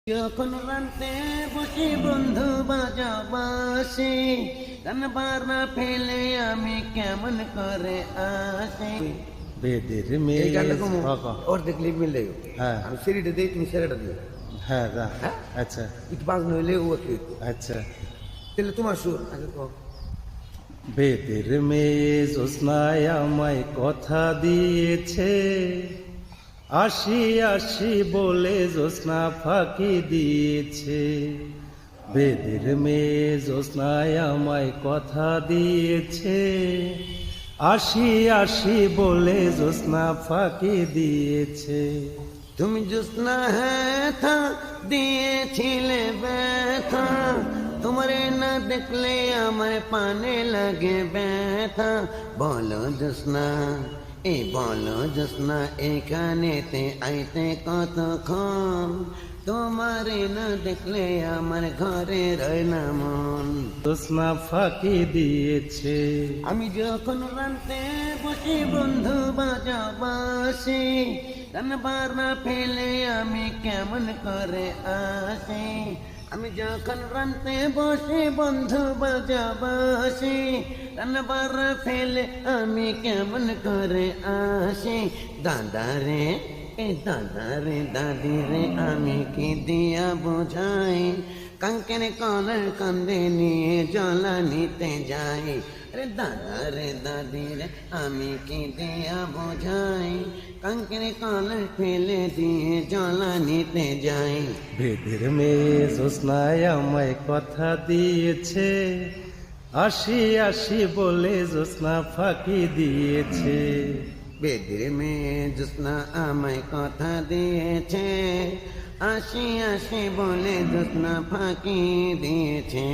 যখন রানতে বসি বন্ধু বাজাবাসি কানবার না ফেলে আমি কেমন করে আসি বেদের এই মেয়ে গানটা কমো অর্ধেক লিপ মিললে হ্যাঁ আমি সিঁড়িটা দিই তুমি সেরাটা দিও হ্যাঁ হ্যাঁ? আচ্ছা একটু বাজনা হইলে ও একটু আচ্ছা তাহলে তোমার সুর আগে কও বেদের মেয়ে জ্যোৎস্নায় আমায় কথা দিয়েছে আসি আসি বলে জ্যোৎস্না ফাঁকি দিয়েছে বেদের মেয়ে জ্যোৎস্নায় আমায় কথা দিয়েছে আসি আসি বলে জ্যোৎস্না ফাঁকি দিয়েছে তুমি জ্যোৎস্না হ্যাঁ থা দিয়েছিলে ব্যথা তোমারে না দেখলে আমার পানে লাগে ব্যথা বলো জ্যোৎস্না এই বলো জ্যোৎস্না এখানেতে আইতে কতক্ষণ তোমারে না দেখলে আমার ঘরে রয় না মন জ্যোৎস্না ফাঁকি দিয়েছে আমি যখন রানতে বসি বন্ধু বাজাবাসি কানবার না ফেলে আমি কেমন করে আসি আমি যখন রানতে বসি বন্ধু বাজাবাসি কানবার না ফেলে আমি কেমন করে আসি দাদা রে দাদি রে আমি কি দিয়া বোঝাই কাঙ্কের কলার কান্দে নিয়ে জলা নিতে যাই রে দাদি রে আমি কি দিয়া বোঝাই কাঙ্কের কলার ফেলে দিয়ে জলা নিতে যাই বেদের মেয়ে জ্যোৎস্নায় আমায় কথা দিয়েছে আসি আসি বলে জ্যোৎস্না ফাঁকি দিয়েছে বেদের মেয়ে জ্যোৎস্না আমায় কথা দিয়েছে আসি আসি বলে জ্যোৎস্না ফাঁকি দিয়েছে